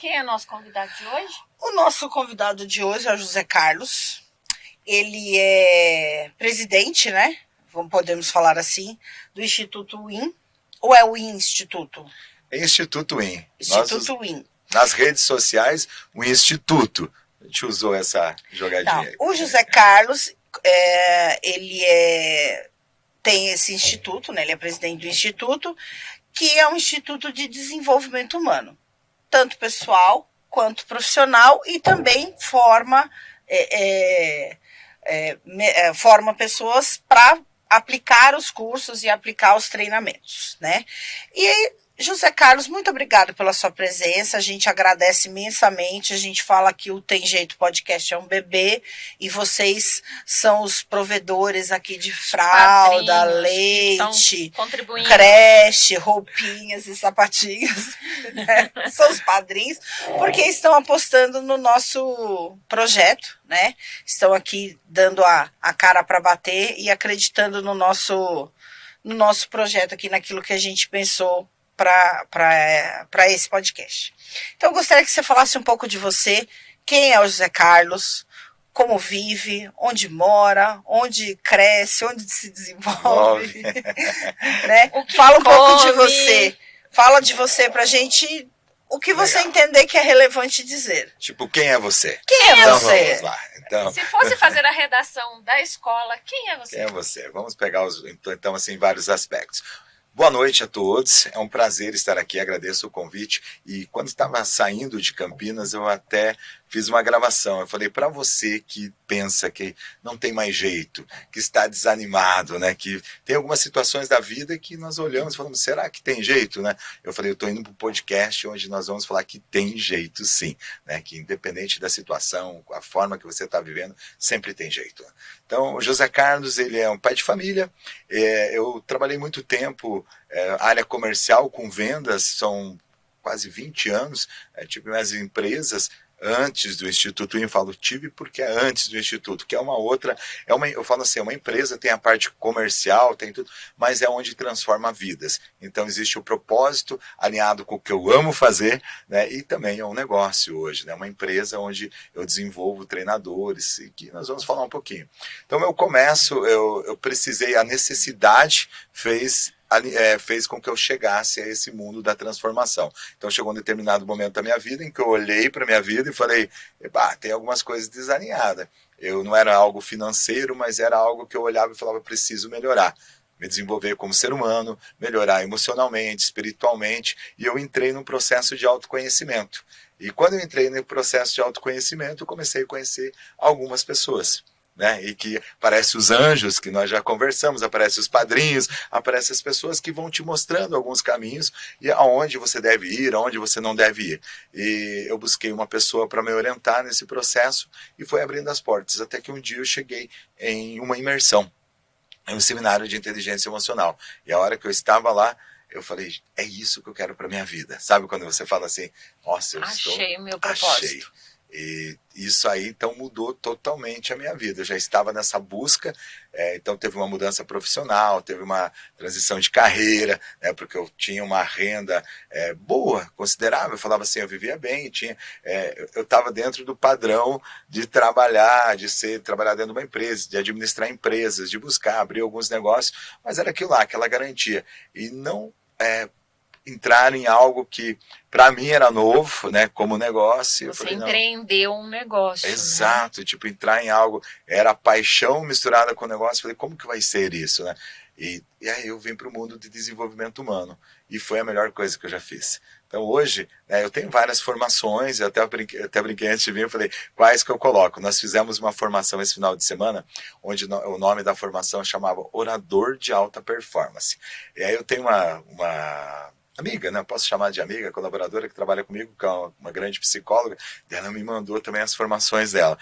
quem é nosso convidado de hoje? O nosso convidado de hoje é o José Carlos. Ele é presidente, né? Podemos falar assim, do Instituto WIN. Ou é o WIN Instituto? É Instituto WIN. Instituto WIN. Nas redes sociais, o Instituto. A gente usou essa jogadinha. Então, o José Carlos, ele tem esse instituto, né? Ele é presidente do instituto, que é um instituto de desenvolvimento humano, tanto pessoal quanto profissional, e também forma pessoas para aplicar os cursos e aplicar os treinamentos, né? E aí, José Carlos, muito obrigado pela sua presença, a gente agradece imensamente, a gente fala que o Tem Jeito Podcast é um bebê e vocês são os provedores aqui de fralda, leite, creche, roupinhas e sapatinhos, né? São os padrinhos, porque estão apostando no nosso projeto, né? Estão aqui dando a cara para bater e acreditando no nosso projeto aqui, naquilo que a gente pensou para esse podcast. Então, eu gostaria que você falasse um pouco de você, quem é o José Carlos, como vive, onde mora, onde cresce, onde se desenvolve. Né? Fala um pouco de você. Fala de você pra gente, o que você entender que é relevante dizer. Tipo, quem é você? Quem é então, você? Vamos lá. Então, se fosse fazer a redação da escola, quem é você? Quem é você? Vamos pegar então assim, vários aspectos. Boa noite a todos, é um prazer estar aqui, agradeço o convite. E quando estava saindo de Campinas, eu até fiz uma gravação. Eu falei, para você que pensa que não tem mais jeito, que está desanimado, né? Que tem algumas situações da vida que nós olhamos e falamos, será que tem jeito, né? Eu falei, eu estou indo para um podcast onde nós vamos falar que tem jeito sim, né? Que independente da situação, a forma que você está vivendo, sempre tem jeito. Então, o José Carlos, ele é um pai de família, eu trabalhei muito tempo, área comercial com vendas, são quase 20 anos, tipo minhas empresas, antes do Instituto WIN, falo tive porque é antes do Instituto, que é uma outra, eu falo assim, uma empresa tem a parte comercial, tem tudo, mas é onde transforma vidas. Então existe o propósito alinhado com o que eu amo fazer, né? E também é um negócio hoje, né? Uma empresa onde eu desenvolvo treinadores, e que nós vamos falar um pouquinho. Então eu começo, eu precisei, a necessidade fez com que eu chegasse a esse mundo da transformação. Então chegou um determinado momento da minha vida em que eu olhei para a minha vida e falei, tem algumas coisas desalinhadas. Eu não era algo financeiro, mas era algo que eu olhava e falava, preciso melhorar. Me desenvolver como ser humano, melhorar emocionalmente, espiritualmente, e eu entrei num processo de autoconhecimento. E quando eu entrei no processo de autoconhecimento, eu comecei a conhecer algumas pessoas. Né? E que aparecem os anjos, que nós já conversamos, aparecem os padrinhos, aparecem as pessoas que vão te mostrando alguns caminhos e aonde você deve ir, aonde você não deve ir. E eu busquei uma pessoa para me orientar nesse processo e foi abrindo as portas, até que um dia eu cheguei em uma imersão, em um seminário de inteligência emocional. E a hora que eu estava lá, eu falei, é isso que eu quero para minha vida. Sabe quando você fala assim, nossa, achei o meu propósito. Achei. E isso aí, então, mudou totalmente a minha vida. Eu já estava nessa busca, então teve uma mudança profissional, teve uma transição de carreira, né, porque eu tinha uma renda boa, considerável. Eu falava assim, eu vivia bem, eu estava dentro do padrão de trabalhar, trabalhar dentro de uma empresa, de administrar empresas, de buscar, abrir alguns negócios, mas era aquilo lá, aquela garantia. E não entrar em algo que para mim era novo, né, como negócio. Você falei, empreendeu um negócio. Exato, né? Tipo, entrar em algo, era paixão misturada com negócio, falei, como que vai ser isso, né? E aí eu vim para o mundo de desenvolvimento humano, e foi a melhor coisa que eu já fiz. Então hoje, né, eu tenho várias formações, eu até brinquei antes de vir, eu falei, quais que eu coloco? Nós fizemos uma formação esse final de semana, onde o nome da formação chamava Orador de Alta Performance. E aí eu tenho uma amiga, né? Posso chamar de amiga, colaboradora que trabalha comigo, que é uma grande psicóloga, e ela me mandou também as formações dela.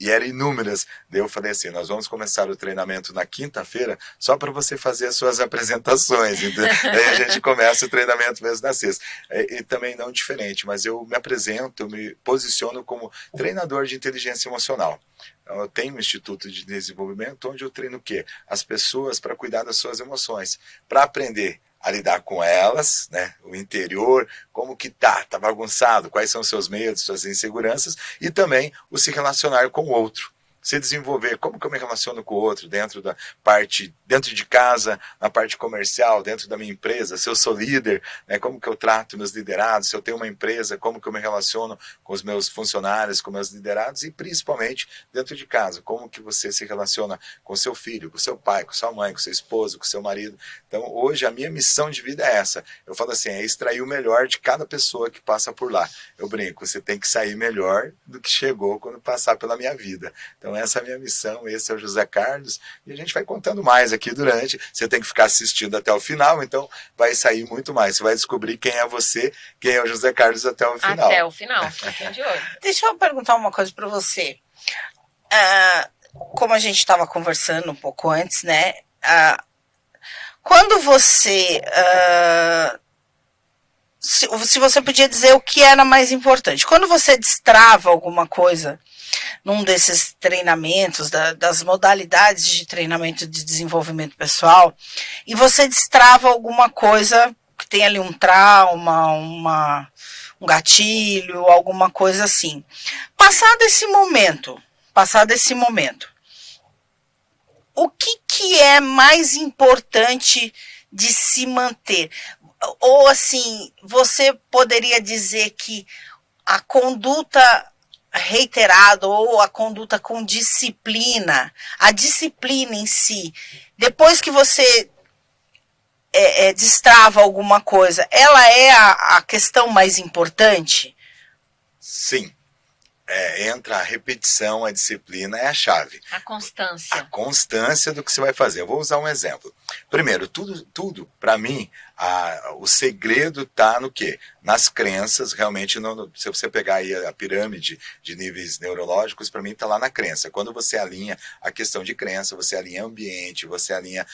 E eram inúmeras. Daí eu falei assim, nós vamos começar o treinamento na quinta-feira só para você fazer as suas apresentações. Então, aí a gente começa o treinamento mesmo na sexta. E também não diferente, mas eu me apresento, eu me posiciono como treinador de inteligência emocional. Então, eu tenho um instituto de desenvolvimento onde eu treino o quê? As pessoas para cuidar das suas emoções, para aprender a lidar com elas, né? O interior, como que tá bagunçado, quais são seus medos, suas inseguranças, e também o se relacionar com o outro. Se desenvolver, como que eu me relaciono com o outro dentro da parte, dentro de casa, na parte comercial, dentro da minha empresa, se eu sou líder, né, como que eu trato meus liderados, se eu tenho uma empresa, como que eu me relaciono com os meus funcionários, com meus liderados, e principalmente dentro de casa, como que você se relaciona com seu filho, com seu pai, com sua mãe, com seu esposo, com seu marido. Então hoje a minha missão de vida é essa, eu falo assim, é extrair o melhor de cada pessoa que passa por lá. Eu brinco, você tem que sair melhor do que chegou quando passar pela minha vida. Então essa é a minha missão, esse é o José Carlos, e a gente vai contando mais aqui durante, você tem que ficar assistindo até o final, então vai sair muito mais, você vai descobrir quem é você, quem é o José Carlos até o final. Até o final, fiquem de olho. Deixa eu perguntar uma coisa para você. Como a gente estava conversando um pouco antes, né? Quando você... se você podia dizer o que era mais importante. Quando você destrava alguma coisa num desses treinamentos, das modalidades de treinamento de desenvolvimento pessoal, e você destrava alguma coisa que tem ali um trauma, um gatilho, alguma coisa assim. Passado esse momento, o que é mais importante de se manter? Ou assim, você poderia dizer que a conduta reiterada ou a conduta com disciplina, a disciplina em si, depois que você destrava alguma coisa, ela é a questão mais importante? Sim. Entra a repetição, a disciplina é a chave. A constância. A constância do que você vai fazer. Eu vou usar um exemplo. Primeiro, tudo para mim, o segredo está no quê? Nas crenças, realmente, se você pegar aí a pirâmide de níveis neurológicos, para mim está lá na crença. Quando você alinha a questão de crença, você alinha ambiente, você alinha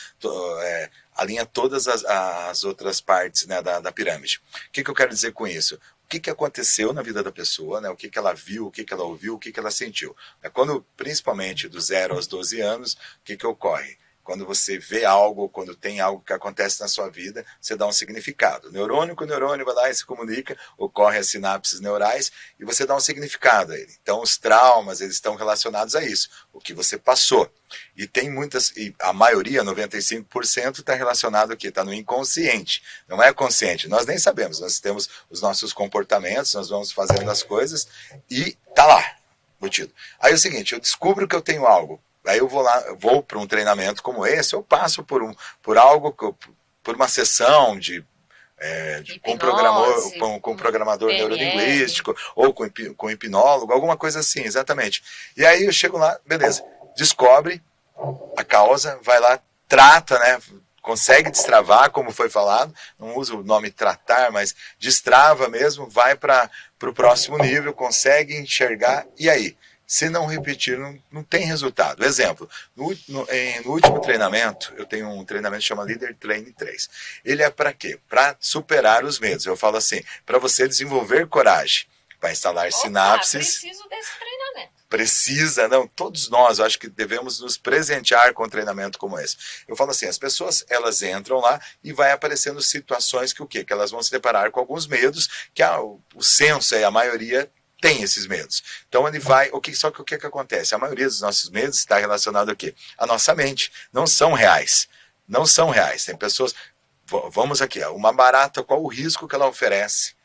todas as outras partes, né, da pirâmide. O que eu quero dizer com isso? O que aconteceu na vida da pessoa, né? O que ela viu, o que ela ouviu, o que ela sentiu. Quando, principalmente do 0 aos 12 anos, o que ocorre? Quando você vê algo, quando tem algo que acontece na sua vida, você dá um significado. Neurônio com neurônio vai lá e se comunica, ocorre as sinapses neurais e você dá um significado a ele. Então os traumas, eles estão relacionados a isso, o que você passou. E tem e a maioria, 95%, está relacionado aqui, está no inconsciente, não é consciente. Nós nem sabemos, nós temos os nossos comportamentos, nós vamos fazendo as coisas e está lá, embutido. Aí é o seguinte, eu descubro que eu tenho algo. Aí eu vou para um treinamento como esse, eu passo por algo, por uma sessão com um programador neurolinguístico, ou com hipnólogo, alguma coisa assim, exatamente. E aí eu chego lá, beleza, descobre a causa, vai lá, trata, né? Consegue destravar, como foi falado, não uso o nome tratar, mas destrava mesmo, vai para o próximo nível, consegue enxergar, e aí? Se não repetir, não tem resultado. Exemplo, no último treinamento, eu tenho um treinamento que chama Leader Training 3. Ele é para quê? Para superar os medos. Eu falo assim, para você desenvolver coragem, para instalar sinapses. Preciso desse treinamento. Precisa, não, todos nós, eu acho que devemos nos presentear com um treinamento como esse. Eu falo assim, as pessoas, elas entram lá e vai aparecendo situações que o quê? Que elas vão se deparar com alguns medos, que o senso e a maioria tem esses medos. Então ele vai, só que o que acontece? A maioria dos nossos medos está relacionado a quê? A nossa mente. Não são reais. Não são reais. Tem pessoas, vamos aqui, uma barata, qual o risco que ela oferece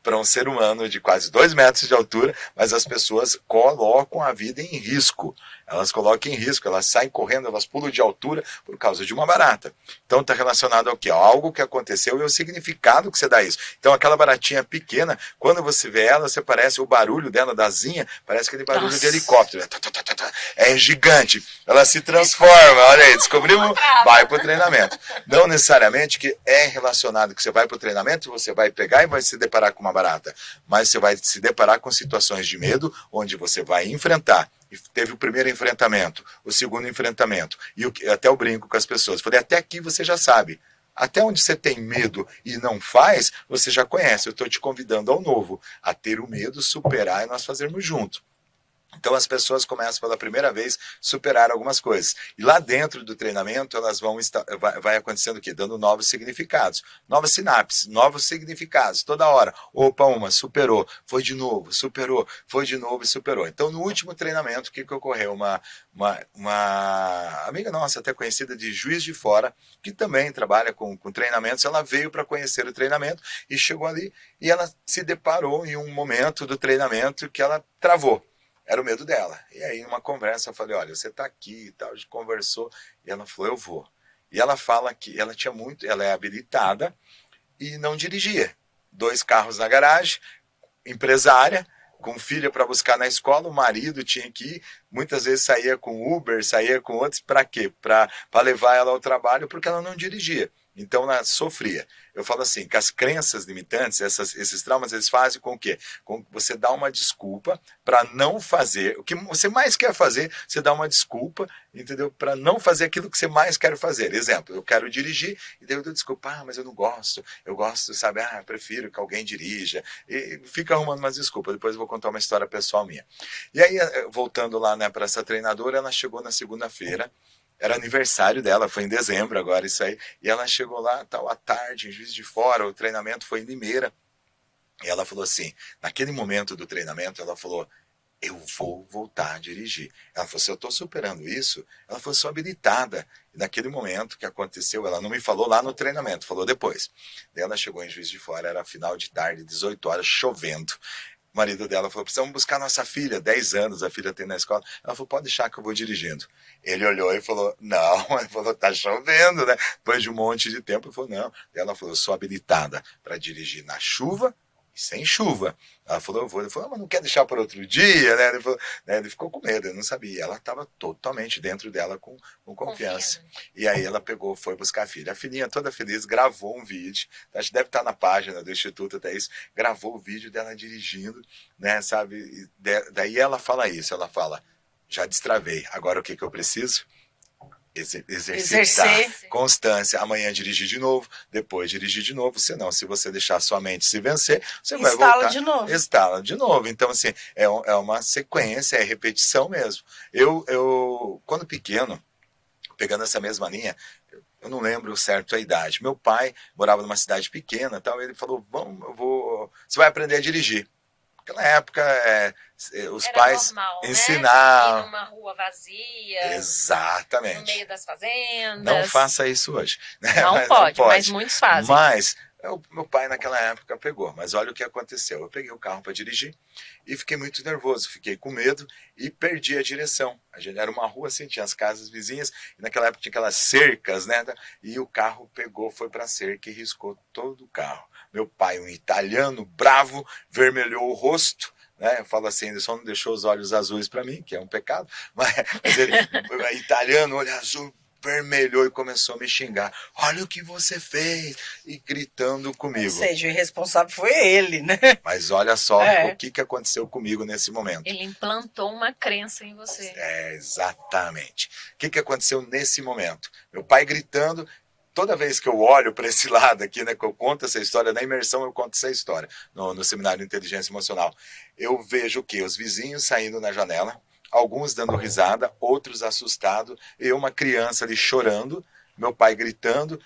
para um ser humano de quase 2 metros de altura, mas as pessoas colocam a vida em risco. Elas colocam em risco, elas saem correndo, elas pulam de altura por causa de uma barata. Então está relacionado ao quê? Algo que aconteceu e o significado que você dá isso. Então aquela baratinha pequena, quando você vê ela, você parece o barulho dela, da asinha, parece aquele barulho de helicóptero. É gigante. Ela se transforma, olha aí, descobrimos, vai para o treinamento. Não necessariamente que é relacionado que você vai para o treinamento, você vai pegar e vai se deparar com uma barata, mas você vai se deparar com situações de medo, onde você vai enfrentar. E teve o primeiro enfrentamento, o segundo enfrentamento, e até eu brinco com as pessoas, falei, até aqui você já sabe, até onde você tem medo e não faz, você já conhece, eu estou te convidando ao novo, a ter o medo, superar e nós fazermos junto. Então as pessoas começam pela primeira vez a superar algumas coisas. E lá dentro do treinamento elas vai acontecendo o quê? Dando novos significados, novas sinapses, novos significados, toda hora. Opa, superou, foi de novo, superou, foi de novo e superou. Então no último treinamento, o que ocorreu? Uma amiga nossa, até conhecida de Juiz de Fora, que também trabalha com treinamentos, ela veio para conhecer o treinamento e chegou ali e ela se deparou em um momento do treinamento que ela travou. Era o medo dela. E aí, numa conversa, eu falei, olha, você está aqui e tal, a gente conversou, e ela falou, eu vou. E ela fala que ela é habilitada e não dirigia. 2 carros na garagem, empresária, com filha para buscar na escola, o marido tinha que ir, muitas vezes saía com Uber, saía com outros, para quê? Para levar ela ao trabalho, porque ela não dirigia. Então ela sofria. Eu falo assim, que as crenças limitantes, esses traumas, eles fazem com que você dá uma desculpa para não fazer. O que você mais quer fazer, você dá uma desculpa, entendeu? Para não fazer aquilo que você mais quer fazer. Exemplo, eu quero dirigir, e daí eu dou desculpa, mas eu não gosto. Eu gosto, sabe, eu prefiro que alguém dirija. E fica arrumando umas desculpas. Depois eu vou contar uma história pessoal minha. E aí, voltando lá, né, para essa treinadora, ela chegou na segunda-feira. Era aniversário dela, foi em dezembro agora isso aí. E ela chegou lá, tal, à tarde, em Juiz de Fora, o treinamento foi em Limeira. E ela falou assim, naquele momento do treinamento, ela falou, eu vou voltar a dirigir. Ela falou, se eu estou superando isso, ela falou, sou habilitada. E naquele momento que aconteceu, ela não me falou lá no treinamento, falou depois. Daí ela chegou em Juiz de Fora, era final de tarde, 18 horas, chovendo. O marido dela falou, precisamos buscar nossa filha, 10 anos, a filha tem na escola. Ela falou, pode deixar que eu vou dirigindo. Ele olhou e falou, não, ele falou, tá chovendo, né? Depois de um monte de tempo, ele falou, não. Ela falou, eu sou habilitada para dirigir na chuva e sem chuva. Ela falou, eu vou. Ele falou, mas não quer deixar para outro dia, né? Ele falou, né? Ele ficou com medo, ele não sabia. Ela estava totalmente dentro dela com confiança. E aí ela pegou, foi buscar a filha. A filhinha toda feliz, gravou um vídeo, acho que deve estar na página do Instituto até isso, gravou o vídeo dela dirigindo, né, sabe? E daí ela fala isso, ela fala, já destravei, agora o que eu preciso? Exercer. Constância. Amanhã dirigir de novo, depois dirigir de novo. Senão, se você deixar sua mente se vencer, você vai voltar. De novo. Instala de novo. Então, assim, é uma sequência, é repetição mesmo. Eu quando pequeno, pegando essa mesma linha, eu não lembro certo a idade. Meu pai morava numa cidade pequena, tal, ele falou, você vai aprender a dirigir. Naquela época, os era pais normal, ensinavam. Né? Ir numa rua vazia. Exatamente. No meio das fazendas. Não faça isso hoje. Né? Não pode, mas muitos fazem. Mas meu pai naquela época pegou. Mas olha o que aconteceu. Eu peguei o carro para dirigir e fiquei muito nervoso. Fiquei com medo e perdi a direção. Era uma rua assim, tinha as casas vizinhas. E naquela época tinha aquelas cercas, né? E o carro pegou, foi para a cerca e riscou todo o carro. Meu pai, um italiano bravo, vermelhou o rosto, né? Eu falo assim, ele só não deixou os olhos azuis para mim, que é um pecado, mas ele, italiano, olho azul, vermelhou e começou a me xingar. Olha o que você fez! E gritando comigo. Ou seja, o irresponsável foi ele, né? Mas olha só o que aconteceu comigo nesse momento. Ele implantou uma crença em você. Exatamente. O que aconteceu nesse momento? Meu pai gritando. Toda vez que eu olho para esse lado aqui, né, que eu conto essa história, na imersão eu conto essa história, no Seminário de Inteligência Emocional, eu vejo o quê? Os vizinhos saindo na janela, alguns dando risada, outros assustados, e uma criança ali chorando, meu pai gritando,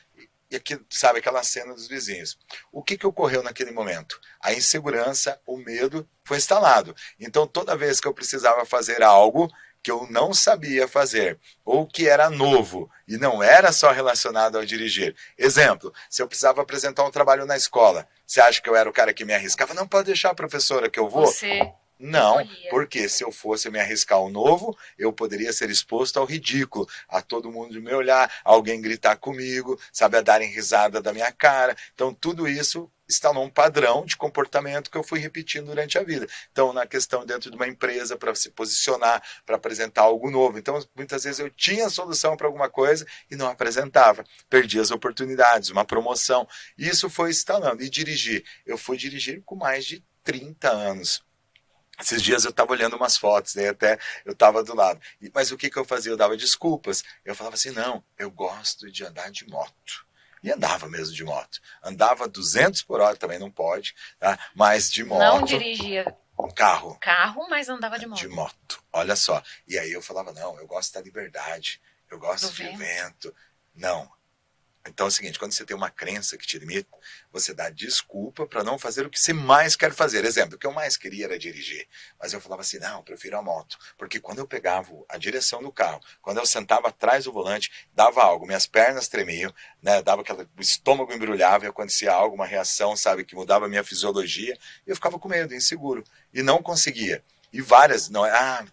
e aqui, sabe, aquela cena dos vizinhos. O que ocorreu naquele momento? A insegurança, o medo foi instalado. Então, toda vez que eu precisava fazer algo que eu não sabia fazer, ou que era novo, e não era só relacionado ao dirigir. Exemplo, se eu precisava apresentar um trabalho na escola, você acha que eu era o cara que me arriscava? Não, pode deixar, professora, que eu vou. Não, porque se eu fosse me arriscar ao novo, eu poderia ser exposto ao ridículo, a todo mundo me olhar, alguém gritar comigo, sabe, a darem risada da minha cara. Então, tudo isso instalou um padrão de comportamento que eu fui repetindo durante a vida. Então, na questão dentro de uma empresa, para se posicionar, para apresentar algo novo. Então, muitas vezes eu tinha a solução para alguma coisa e não apresentava. Perdi as oportunidades, uma promoção. E isso foi instalando. E dirigir. Eu fui dirigir com mais de 30 anos. Esses dias eu estava olhando umas fotos, né? Até eu estava do lado. Mas o que eu fazia? Eu dava desculpas. Eu falava assim, não, eu gosto de andar de moto. E andava mesmo de moto. Andava 200 por hora, também não pode, tá? Mas de moto. Não dirigia Um carro. Carro, mas andava de moto. De moto. Olha só. E aí eu falava, não, eu gosto da liberdade. Eu gosto Do de vento. vento. Não. Então é o seguinte, quando você tem uma crença que te limita, você dá desculpa para não fazer o que você mais quer fazer. Exemplo, o que eu mais queria era dirigir. Mas eu falava assim, não, eu prefiro a moto. Porque quando eu pegava a direção do carro, quando eu sentava atrás do volante, dava algo, minhas pernas tremiam, né, o estômago embrulhava e acontecia algo, uma reação, sabe, que mudava a minha fisiologia. E eu ficava com medo, inseguro. E não conseguia. E várias, não,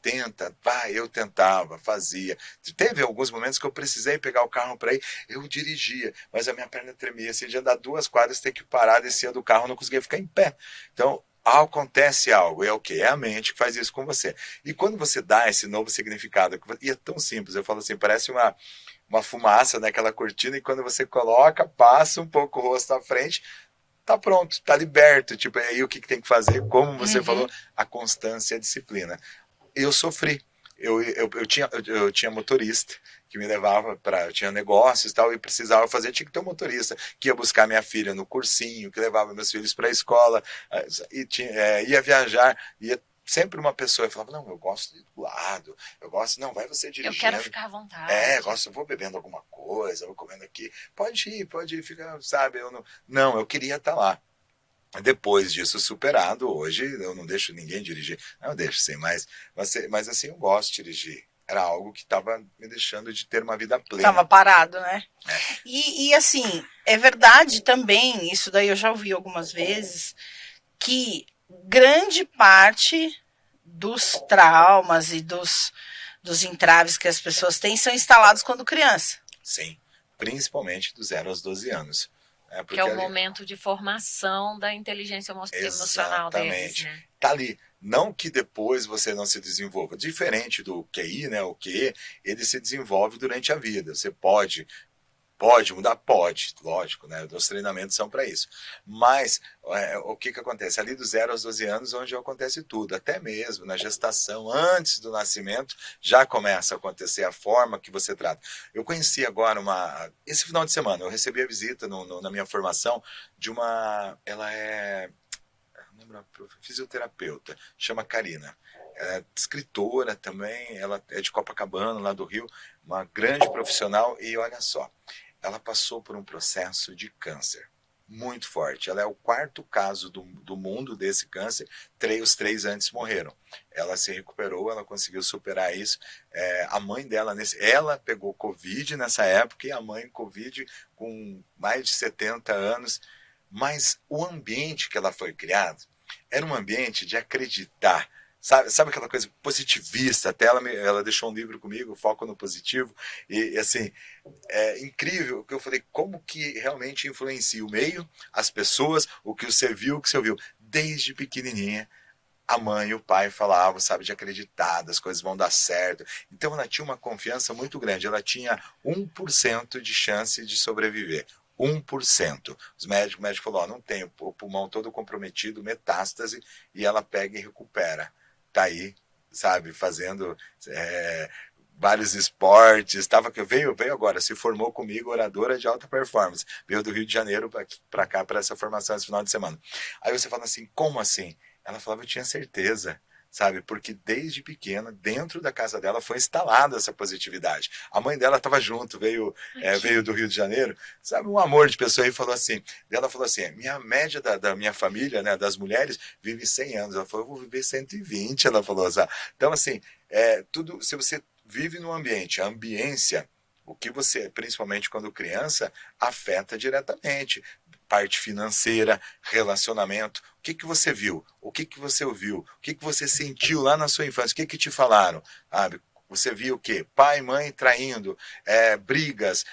tenta, vai, eu tentava, fazia. Teve alguns momentos que eu precisei pegar o carro para ir, eu dirigia, mas a minha perna tremia, assim, de andar 2 quadras, ter que parar, descia do carro, não conseguia ficar em pé. Então, acontece algo, é o quê? É a mente que faz isso com você. E quando você dá esse novo significado, e é tão simples, eu falo assim, parece uma fumaça naquela cortina, e quando você coloca, passa um pouco o rosto à frente, tá pronto, tá liberto. Tipo, aí o que tem que fazer? Como você falou, a constância e a disciplina. Eu sofri. Eu tinha motorista que me levava eu tinha negócios e tal, e precisava fazer, tinha que ter um motorista que ia buscar minha filha no cursinho, que levava meus filhos para a escola, ia viajar, ia sempre uma pessoa falava, não, eu gosto do lado, eu gosto, não, vai você dirigindo. Eu quero ficar à vontade. Eu vou bebendo alguma coisa, vou comendo aqui, pode ir, fica, sabe, eu queria estar lá. Depois disso superado, hoje eu não deixo ninguém dirigir, não, eu deixo sim, mas assim, eu gosto de dirigir. Era algo que estava me deixando de ter uma vida plena. Estava parado, né? E assim, é verdade também, isso daí eu já ouvi algumas vezes, que grande parte dos traumas e dos entraves que as pessoas têm são instalados quando criança. Sim, principalmente dos 0 aos 12 anos. Que é o momento de formação da inteligência emocional deles, né? Tá ali. Não que depois você não se desenvolva. Diferente do QI, né? O QE, ele se desenvolve durante a vida. Você pode mudar? Pode, lógico, né? Os treinamentos são para isso. Mas o que acontece? Ali dos 0 aos 12 anos, onde acontece tudo, até mesmo na gestação, antes do nascimento, já começa a acontecer a forma que você trata. Eu conheci agora esse final de semana, eu recebi a visita na minha formação de ela é fisioterapeuta, chama Karina. Ela é escritora também, ela é de Copacabana, lá do Rio, uma grande profissional, e olha só, ela passou por um processo de câncer muito forte. Ela é o 4º caso do mundo desse câncer. Os 3 antes morreram. Ela se recuperou, ela conseguiu superar isso. A mãe dela, ela pegou Covid nessa época, e a mãe Covid com mais de 70 anos. Mas o ambiente que ela foi criada era um ambiente de acreditar. Sabe aquela coisa positivista? Até ela deixou um livro comigo, Foco no Positivo, e assim, é incrível que eu falei, como que realmente influencia o meio, as pessoas, o que você viu, desde pequenininha. A mãe e o pai falavam, sabe, de acreditar, as coisas vão dar certo. Então ela tinha uma confiança muito grande, ela tinha 1% de chance de sobreviver. 1%. O médico falou, não tem, o pulmão todo comprometido, metástase, e ela pega e recupera. Tá aí, sabe, fazendo vários esportes, veio agora, se formou comigo, oradora de alta performance, veio do Rio de Janeiro para cá, para essa formação esse final de semana. Aí você fala assim, como assim? Ela falava, eu tinha certeza, sabe, porque desde pequena, dentro da casa dela, foi instalada essa positividade. A mãe dela estava junto, veio do Rio de Janeiro, sabe, um amor de pessoa, e ela falou assim, minha média da minha família, né, das mulheres, vive 100 anos. Ela falou, eu vou viver 120, ela falou, sabe? Então, assim, tudo, se você vive num ambiente, a ambiência, o que você, principalmente quando criança, afeta diretamente. Parte financeira, relacionamento, o que você viu, o que você ouviu, o que você sentiu lá na sua infância, o que te falaram, sabe? Você viu o quê? Pai, mãe traindo, brigas,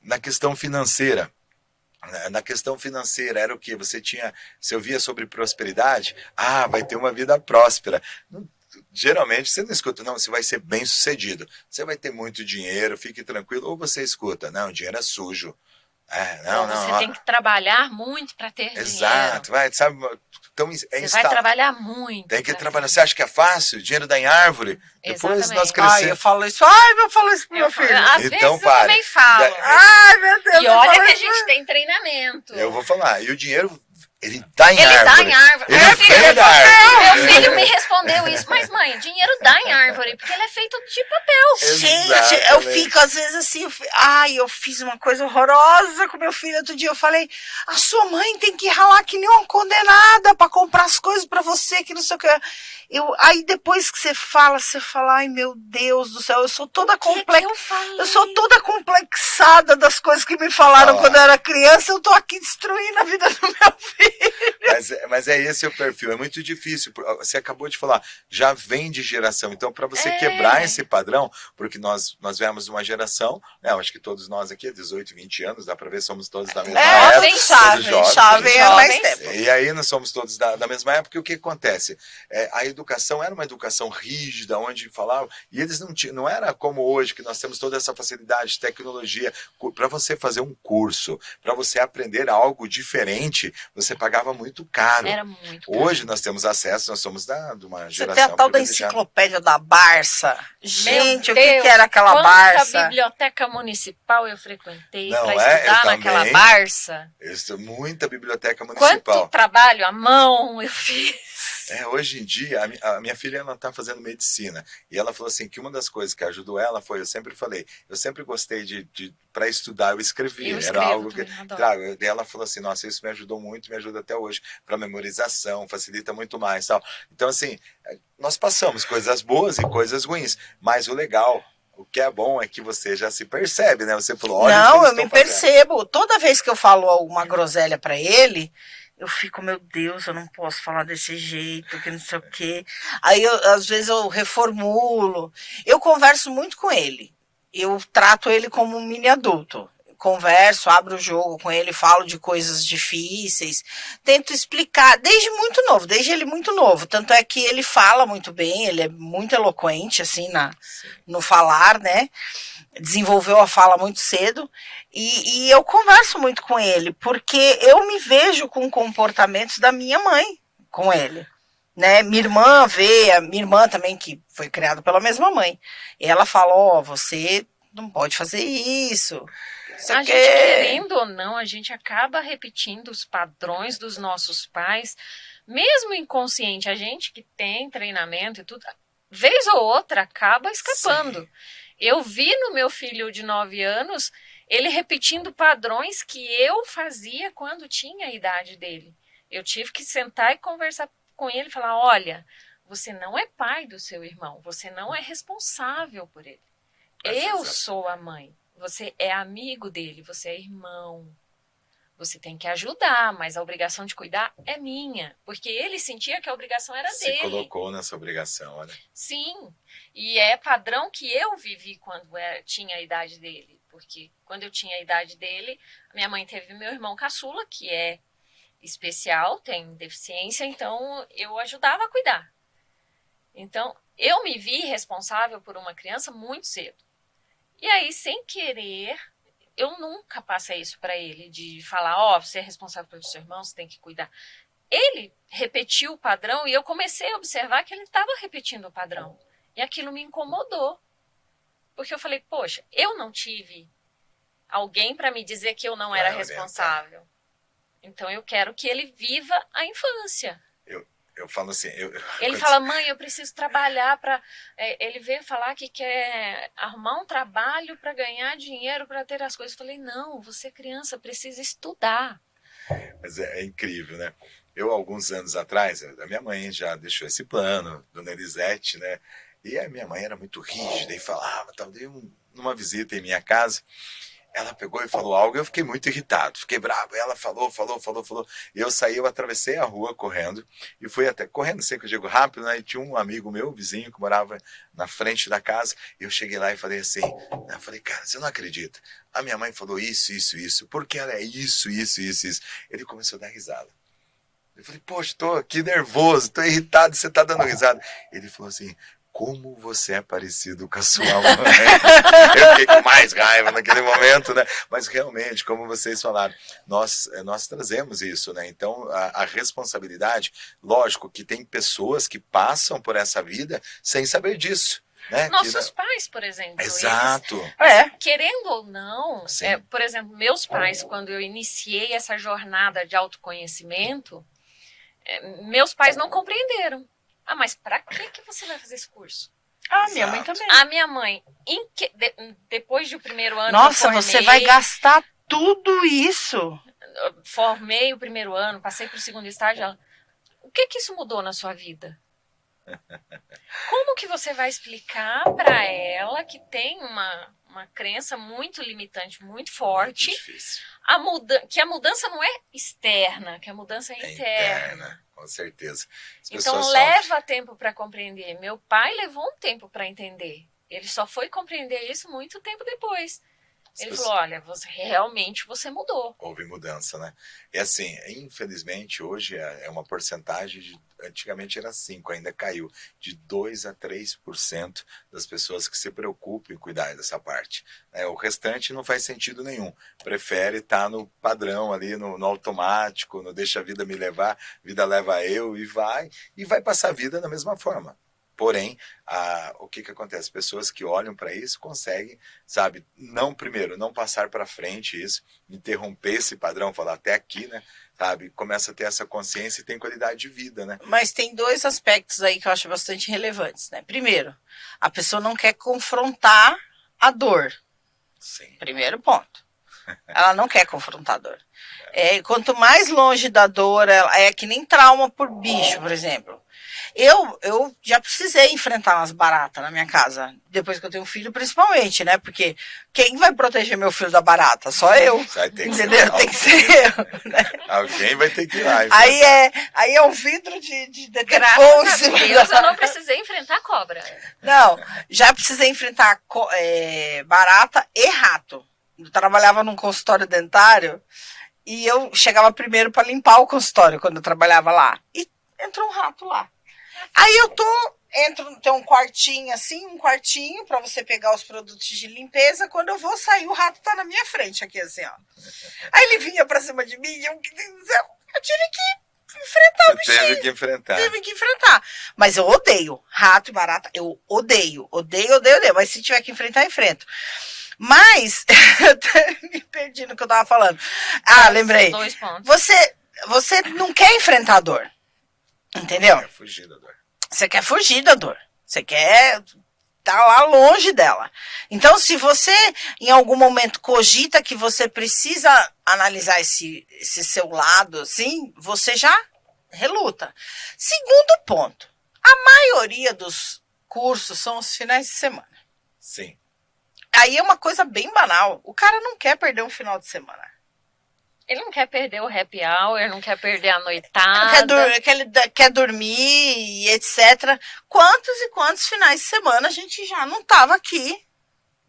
na questão financeira. Na questão financeira, era o quê? Você ouvia sobre prosperidade? Vai ter uma vida próspera. Geralmente você não escuta, não, você vai ser bem sucedido, você vai ter muito dinheiro, fique tranquilo, ou você escuta, não, o dinheiro é sujo. Você tem que trabalhar muito para ter dinheiro. Exato, sabe? Então, você vai trabalhar muito. Tem que trabalhar. Você acha que é fácil? O dinheiro dá em árvore? Depois nós crescemos. Eu falo isso pro meu filho. Às vezes eu também falo. Meu Deus. E olha que a gente tem treinamento. Eu vou falar. E o dinheiro, ele dá em árvore. Ele dá em árvore. Ele vem da árvore. filho me respondeu isso. Mas, mãe, dinheiro dá em árvore, porque ele é feito de papel. Gente, eu fico às vezes assim, eu fiz uma coisa horrorosa com meu filho outro dia. Eu falei, a sua mãe tem que ralar que nem uma condenada pra comprar as coisas pra você, que não sei o que. Aí depois que você fala, ai meu Deus do céu, eu sou toda eu sou toda complexada das coisas que me falaram quando eu era criança. Eu tô aqui destruindo a vida do meu filho. Mas é esse o perfil, é muito difícil. Você acabou de falar, já vem de geração. Então, para você quebrar esse padrão, porque nós viemos de uma geração, né? Eu acho que todos nós aqui, 18, 20 anos, dá para ver, somos todos da mesma época. Jovem é mais tempo. E aí nós somos todos da mesma época. E o que acontece? A educação era uma educação rígida, onde falavam, e eles não era como hoje, que nós temos toda essa facilidade de tecnologia. Para você fazer um curso, para você aprender algo diferente, você pagava muito caro. Era muito caro. Hoje nós temos acesso, nós somos de uma geração. Você tem a tal da enciclopédia da Barça. Gente, Deus, o que era aquela Barça? A biblioteca municipal eu frequentei para estudar naquela Barça. Muita biblioteca municipal. Quanto trabalho à mão eu fiz. Hoje em dia, a minha filha ela está fazendo medicina. E ela falou assim, que uma das coisas que ajudou ela foi, eu sempre gostei para estudar, eu escrevia. Era algo que trago. E ela falou assim, nossa, isso me ajudou muito, me ajuda até hoje para memorização, facilita muito mais. Tal. Então, assim, nós passamos coisas boas e coisas ruins, mas o legal... O que é bom é que você já se percebe, né? Você falou, olha, não, eu me percebo. Toda vez que eu falo alguma groselha para ele, eu fico, meu Deus, eu não posso falar desse jeito, que não sei o quê. Aí, às vezes, eu reformulo. Eu converso muito com ele. Eu trato ele como um mini adulto. Converso, abro o jogo com ele, falo de coisas difíceis, tento explicar, desde ele muito novo, tanto é que ele fala muito bem, ele é muito eloquente, assim, no falar, né, desenvolveu a fala muito cedo, e eu converso muito com ele, porque eu me vejo com comportamentos da minha mãe com ele. Né? Minha irmã também, que foi criada pela mesma mãe, e ela fala, você não pode fazer isso. A gente, querendo ou não, a gente acaba repetindo os padrões dos nossos pais, mesmo inconsciente. A gente que tem treinamento e tudo, vez ou outra, acaba escapando. Sim. Eu vi no meu filho de 9 anos, ele repetindo padrões que eu fazia quando tinha a idade dele. Eu tive que sentar e conversar com ele e falar, olha, você não é pai do seu irmão, você não é responsável por ele. Eu sou a mãe. Você é amigo dele, você é irmão. Você tem que ajudar, mas a obrigação de cuidar é minha. Porque ele sentia que a obrigação era dele. Se colocou nessa obrigação, olha. Sim. E é padrão que eu vivi quando tinha a idade dele. Porque quando eu tinha a idade dele, minha mãe teve meu irmão caçula, que é especial, tem deficiência, então eu ajudava a cuidar. Então, eu me vi responsável por uma criança muito cedo. E aí, sem querer, eu nunca passei isso para ele, de falar, você é responsável pelo seu irmão, você tem que cuidar. Ele repetiu o padrão e eu comecei a observar que ele estava repetindo o padrão. E aquilo me incomodou. Porque eu falei, poxa, eu não tive alguém para me dizer que eu não era responsável. Então eu quero que ele viva a infância. Eu falo assim... Ele fala, mãe, eu preciso trabalhar para... ele veio falar que quer arrumar um trabalho para ganhar dinheiro, para ter as coisas. Eu falei, não, você é criança, precisa estudar. Mas é incrível, né? Eu, alguns anos atrás, a minha mãe já deixou esse plano, Dona Elisete, né? E a minha mãe era muito rígida e falava, tal. Dei numa visita em minha casa, ela pegou e falou algo, eu fiquei muito irritado, fiquei bravo. Ela falou. E eu saí, eu atravessei a rua correndo, e fui até, correndo, sei que eu digo rápido, né? E tinha um amigo meu, vizinho, que morava na frente da casa, e eu cheguei lá e falei assim, eu falei, cara, você não acredita? A minha mãe falou isso, porque ela é isso. Ele começou a dar risada. Eu falei, poxa, tô aqui nervoso, tô irritado, você tá dando risada. Ele falou assim, como você é parecido com a sua mãe. Eu fiquei com mais raiva naquele momento, né? Mas realmente, como vocês falaram, nós trazemos isso, né? Então, a responsabilidade, lógico que tem pessoas que passam por essa vida sem saber disso. Né? Nossos pais, por exemplo. Exato. Eles, querendo ou não, por exemplo, meus pais, quando eu iniciei essa jornada de autoconhecimento, meus pais não compreenderam. Ah, mas pra que você vai fazer esse curso? Ah, minha mãe Exato. também. A minha mãe, depois do primeiro ano Nossa, que eu você vai formei, gastar tudo isso. formei o primeiro ano, passei pro segundo estágio, ela, o que isso mudou na sua vida? Como que você vai explicar para ela que tem uma crença muito limitante, muito forte, Muito difícil. que a mudança não é externa, que a mudança é É interna. interna, com certeza. As Então pessoas leva tempo para compreender. Meu pai levou um tempo para entender. Ele só foi compreender isso muito tempo depois. Ele falou, olha, realmente você mudou. Houve mudança, né? E assim, infelizmente, hoje é uma porcentagem, antigamente era 5%, ainda caiu, de 2 a 3% das pessoas que se preocupam em cuidar dessa parte. O restante não faz sentido nenhum. Prefere estar no padrão ali, no automático, no deixa a vida me levar, vida leva eu e vai passar a vida da mesma forma. Porém, o que acontece? Pessoas que olham para isso conseguem, sabe, primeiro, não passar para frente isso, interromper esse padrão, falar até aqui, né? Sabe, começa a ter essa consciência e tem qualidade de vida, né? Mas tem 2 aspectos aí que eu acho bastante relevantes, né? Primeiro, a pessoa não quer confrontar a dor. Sim. Primeiro ponto. Ela não quer confrontar a dor. Quanto mais longe da dor, é que nem trauma por bicho, por exemplo. Eu já precisei enfrentar umas baratas na minha casa, depois que eu tenho um filho, principalmente, né? Porque quem vai proteger meu filho da barata? Só eu. Entendeu? Tem que ser eu. Né? Alguém vai ter que ir lá. Aí é um vidro de Graças a Deus eu não precisei enfrentar a cobra. Não, já precisei enfrentar barata e rato. Eu trabalhava num consultório dentário e eu chegava primeiro para limpar o consultório quando eu trabalhava lá. E entrou um rato lá. Aí tem um quartinho assim, um quartinho para você pegar os produtos de limpeza. Quando eu vou sair, o rato tá na minha frente aqui assim, ó. Aí ele vinha pra cima de mim e eu tive que enfrentar o bichinho. Teve que enfrentar. Mas eu odeio rato e barata, eu odeio. Mas se tiver que enfrentar, enfrento. Mas, eu até me perdi no que eu tava falando. Lembrei. 2 pontos. Você não quer enfrentar a dor. Entendeu? Quer fugir da dor. Você quer fugir da dor. Você quer estar lá longe dela. Então, se você, em algum momento, cogita que você precisa analisar esse seu lado, assim, você já reluta. Segundo ponto. A maioria dos cursos são os finais de semana. Sim. Aí é uma coisa bem banal. O cara não quer perder um final de semana. Ele não quer perder o happy hour, ele não quer perder a noitada. Ele quer dormir e etc. Quantos e quantos finais de semana a gente já não tava aqui?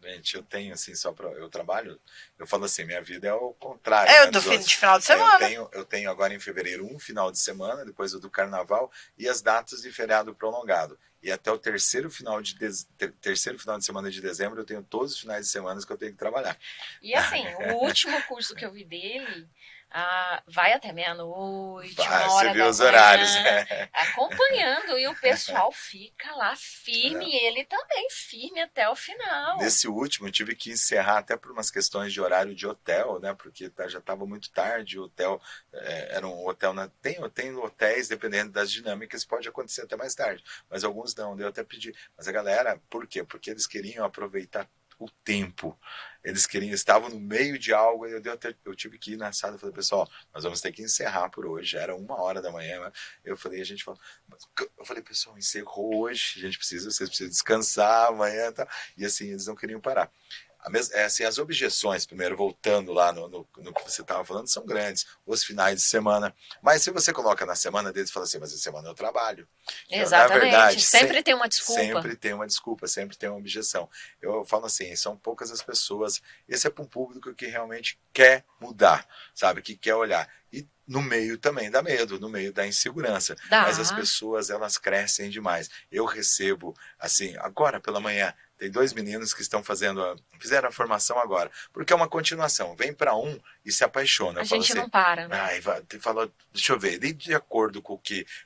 Gente, eu tenho assim, eu trabalho, eu falo assim, minha vida é o contrário. Né, do final de semana. Eu tenho agora em fevereiro um final de semana, depois o do carnaval e as datas de feriado prolongado. E até o terceiro final de semana de dezembro eu tenho todos os finais de semana que eu tenho que trabalhar. E assim, o último curso que eu vi dele vai até meia-noite, 1 hora você vê da os manhã, horários. acompanhando, e o pessoal fica lá firme, e ele também firme até o final. Nesse último eu tive que encerrar até por umas questões de horário de hotel, né? Porque já estava muito tarde, o hotel era um hotel, tem hotéis, dependendo das dinâmicas, pode acontecer até mais tarde, mas alguns não, eu até pedi. Mas a galera, por quê? Porque eles queriam aproveitar o tempo. Eles estavam no meio de algo, eu tive que ir na sala e falei, pessoal, nós vamos ter que encerrar por hoje, já era 1 hora da manhã, né? Eu falei, pessoal, encerrou hoje, vocês precisam descansar amanhã, tá? E assim, eles não queriam parar. Assim, as objeções, primeiro, voltando lá no que você estava falando, são grandes, os finais de semana, mas se você coloca na semana deles, fala assim, mas a semana eu trabalho. Exatamente, Na verdade, sempre tem uma desculpa. Sempre tem uma desculpa, sempre tem uma objeção. Eu falo assim, são poucas as pessoas, esse é para um público que realmente quer mudar, sabe, que quer olhar. E no meio também dá medo, no meio da insegurança. Mas as pessoas, elas crescem demais. Eu recebo, assim, agora pela manhã, tem 2 meninos que fizeram a formação agora, porque é uma continuação. Vem para um e se apaixona. A gente não para, né? Fala, deixa eu ver, de acordo com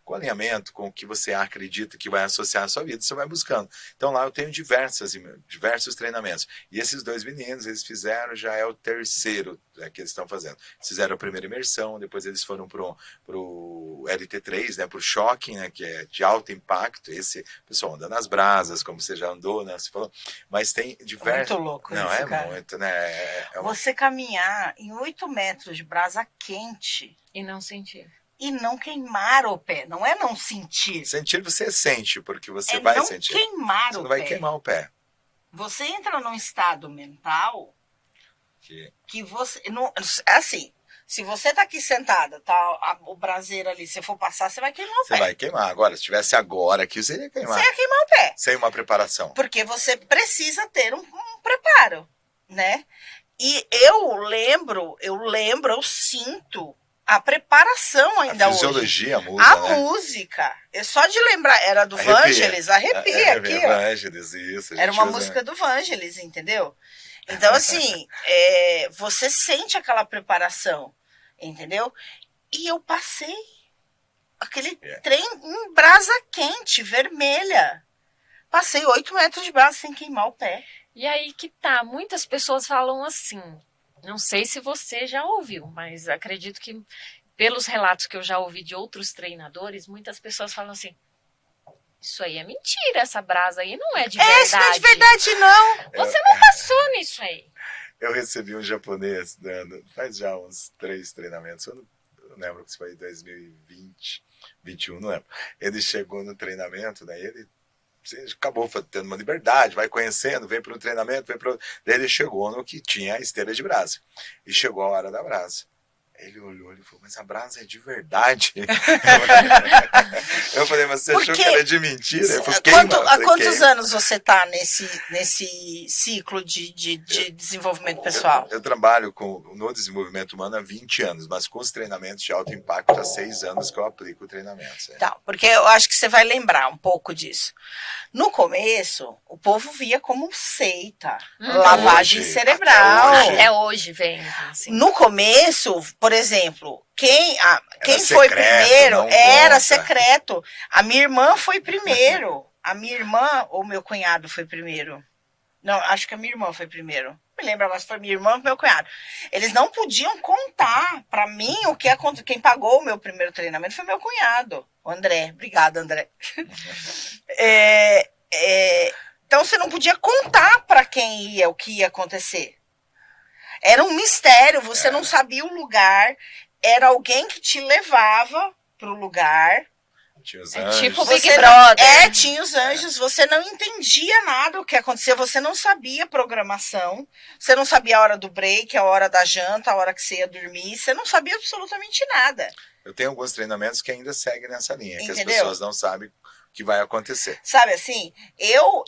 o alinhamento, com o que você acredita que vai associar à sua vida, você vai buscando. Então lá eu tenho diversos treinamentos. E esses 2 meninos, eles fizeram, já é o terceiro que eles estão fazendo. Eles fizeram a primeira imersão, depois eles foram pro LT3, né, pro Shocking, né, que é de alto impacto. Esse pessoal anda nas brasas, como você já andou, né, você falou, mas tem diversos... Muito louco Não, isso, é cara. muito, né? Você caminhar em 8 metros de brasa quente E não sentir. e não queimar o pé. Não é não sentir. Sentir você sente, porque você É vai não sentir. queimar Você o não vai pé. queimar o pé. Você entra num estado mental Que... que você... Não, assim, se você tá aqui sentada, tá o braseiro ali, se for passar, você vai queimar o Você pé. vai queimar. Agora, se tivesse agora aqui, você ia queimar. Você ia queimar o pé. Sem uma preparação. Porque você precisa ter um preparo, né? E eu sinto a preparação ainda A hoje. fisiologia muda, A né? música. É só de lembrar, era do Arrepia. Vangelis, arrepia aqui, ó. Vangelis, isso. Era uma música do Vangelis, entendeu? Então, assim, você sente aquela preparação, entendeu? E eu passei aquele trem em brasa quente, vermelha. Passei 8 metros de brasa sem queimar o pé. E aí que tá, muitas pessoas falam assim, não sei se você já ouviu, mas acredito que pelos relatos que eu já ouvi de outros treinadores, muitas pessoas falam assim, isso aí é mentira, essa brasa aí não é de verdade. Isso não é de verdade, não. Você não passou nisso aí. Eu recebi um japonês, né, faz já uns 3 treinamentos, eu não lembro se foi em 2020, 2021, não lembro. Ele chegou no treinamento, né, ele acabou tendo uma liberdade, vai conhecendo, vem para o treinamento, daí ele chegou no que tinha a esteira de brasa. E chegou a hora da brasa. Ele olhou e falou, mas a brasa é de verdade? Eu falei, mas você achou que era de mentira? Ele falou, há quantos anos você está nesse ciclo de desenvolvimento pessoal? Eu trabalho no desenvolvimento humano há 20 anos, mas com os treinamentos de alto impacto há 6 anos que eu aplico o treinamento. Tá, porque eu acho que você vai lembrar um pouco disso. No começo, o povo via como seita, lavagem hoje, cerebral. Até hoje vem. Assim. No começo, por exemplo, quem foi secreto, primeiro não era conta. secreto. A minha irmã foi primeiro. A minha irmã ou meu cunhado foi primeiro. Não, acho que a minha irmã foi primeiro. Não me lembro, mas foi minha irmã ou meu cunhado. Eles não podiam contar para mim o que aconteceu. Quem pagou o meu primeiro treinamento foi meu cunhado, o André. Obrigada, André. Então você não podia contar para quem ia o que ia acontecer. Era um mistério, você não sabia o lugar, era alguém que te levava pro lugar. Tinha os É anjos. tipo Você Big Brother. tinha os anjos, você não entendia nada o que acontecia, você não sabia a programação, você não sabia a hora do break, a hora da janta, a hora que você ia dormir, você não sabia absolutamente nada. Eu tenho alguns treinamentos que ainda seguem nessa linha, que as Entendeu? pessoas não sabem o que vai acontecer. Sabe assim, eu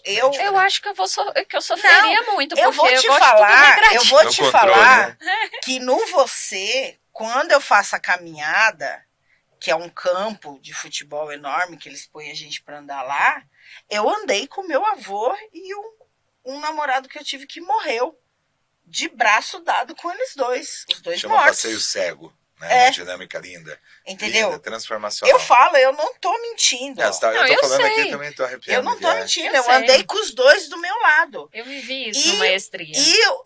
acho que eu sofreria muito, porque eu vou te gosto falar, tudo eu vou te controle, falar né? que no você, quando eu faço a caminhada, que é um campo de futebol enorme, que eles põem a gente para andar lá, eu andei com meu avô e um namorado que eu tive que morreu, de braço dado com eles dois, os dois Chama mortos. passeio cego, né? Uma dinâmica linda. Entendeu? Linda, transformacional. Eu falo, eu não tô mentindo. Eu tô eu falando sei. aqui também, tô arrepiando. Eu não tô aqui, mentindo, Eu eu sei. andei com os dois do meu lado. Eu vivi isso no maestria.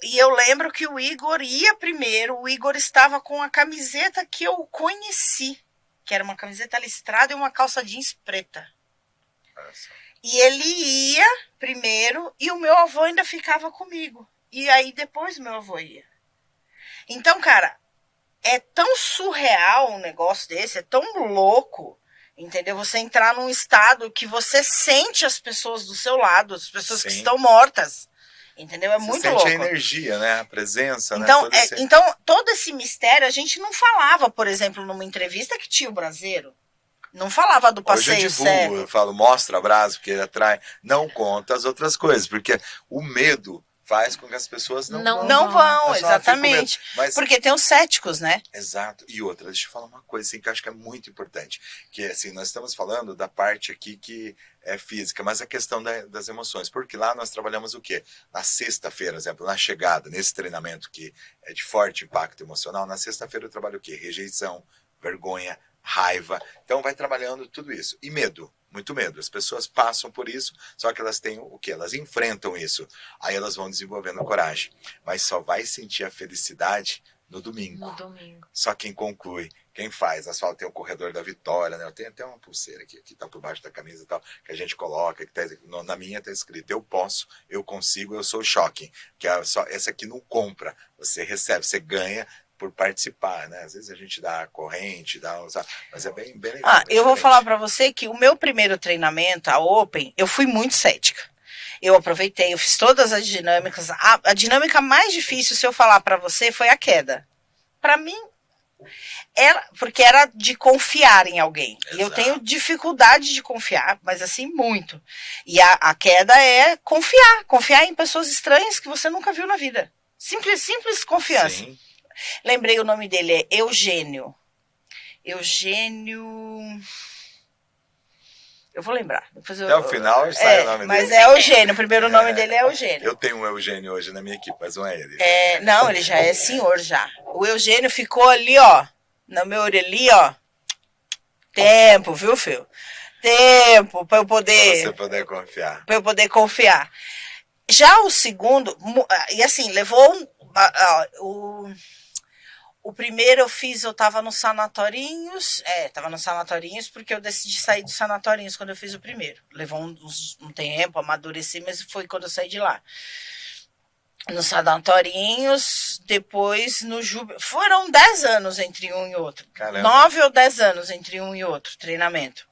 E eu lembro que o Igor ia primeiro, o Igor estava com a camiseta que eu conheci, que era uma camiseta listrada e uma calça jeans preta. Nossa. E ele ia primeiro e o meu avô ainda ficava comigo. E aí depois o meu avô ia. Então, cara, é tão surreal um negócio desse, é tão louco, entendeu? Você entrar num estado que você sente as pessoas do seu lado, as pessoas que Sim. estão mortas. Entendeu? É Você muito sente louco. a energia, né? A presença, Então, né? então, todo esse mistério, a gente não falava, por exemplo, numa entrevista que tinha o braseiro. Não falava do Hoje eu passeio divulgo, cego. eu falo, mostra a brasa, porque ele atrai. Não conta as outras coisas, porque o medo faz com que as pessoas não vão. Não vão, Elas falam, "Ah, fico com medo." exatamente. Mas, Porque tem os céticos, né? exato. E outra, deixa eu falar uma coisa assim, que eu acho que é muito importante. Que assim, nós estamos falando da parte aqui que é física, mas a questão das emoções. Porque lá nós trabalhamos o quê? Na sexta-feira, por exemplo, na chegada, nesse treinamento que é de forte impacto emocional, na sexta-feira eu trabalho o quê? Rejeição, vergonha, raiva. Então vai trabalhando tudo isso. E medo. Muito medo. As pessoas passam por isso, só que elas têm o quê? Elas enfrentam isso. Aí elas vão desenvolvendo coragem. Mas só vai sentir a felicidade no domingo. No domingo. Só quem conclui, quem faz, nós falamos, tem o corredor da vitória, né? Eu tenho até uma pulseira aqui, que tá por baixo da camisa e tal, que a gente coloca, que tá, na minha tá escrito, eu posso, eu consigo, eu sou o Shocking, que é só, essa aqui não compra, você recebe, você ganha por participar, né? Às vezes a gente dá corrente, mas é bem legal. Eu vou falar para você que o meu primeiro treinamento, a Open, eu fui muito cética. Eu aproveitei, eu fiz todas as dinâmicas. A dinâmica mais difícil, se eu falar para você, foi a queda. Para mim, porque era de confiar em alguém. Exato. E eu tenho dificuldade de confiar, mas assim, muito. E a queda é confiar em pessoas estranhas que você nunca viu na vida. Simples confiança. Sim. Lembrei o nome dele, é Eugênio. Eu vou lembrar. Depois Até o final sai o nome mas dele. é Eugênio, o primeiro nome dele é Eugênio. Eu tenho um Eugênio hoje na minha equipe, mas não é ele. Não, ele já é senhor já. O Eugênio ficou ali, ó, na minha orelha, ó. Tempo, viu, filho? Tempo para eu poder... Pra você poder confiar. Para eu poder confiar. Já o segundo, e assim, levou o primeiro eu tava nos Sanatorinhos, porque eu decidi sair dos Sanatorinhos quando eu fiz o primeiro. Levou um tempo, amadureci, mas foi quando eu saí de lá. Nos Sanatorinhos, depois no Júbilo. Foram 10 anos entre um e outro. Caramba. 9 ou 10 anos entre um e outro, treinamento.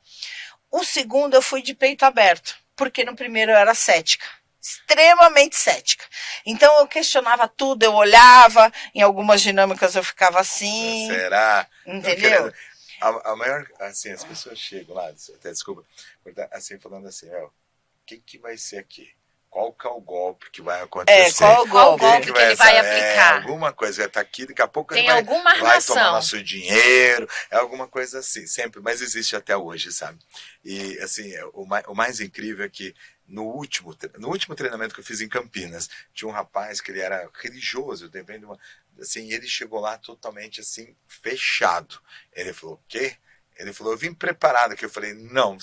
O segundo eu fui de peito aberto, porque no primeiro eu era cética. Extremamente cética. Então eu questionava tudo, eu olhava, em algumas dinâmicas eu ficava assim. Será? Entendeu? A maior, assim, as pessoas chegam lá, até desculpa, assim, falando assim, o que vai ser aqui? Qual que é o golpe que vai acontecer? Qual o golpe que ele vai aplicar? Alguma coisa vai estar aqui, daqui a pouco Tem ele alguma vai armação. tomar nosso dinheiro, é alguma coisa assim, sempre, mas existe até hoje, sabe? E, assim, o mais incrível é que no último treinamento que eu fiz em Campinas, tinha um rapaz que ele era religioso, assim, ele chegou lá totalmente, assim, fechado. Ele falou, o quê? Ele falou, eu vim preparado aqui. Eu falei, não,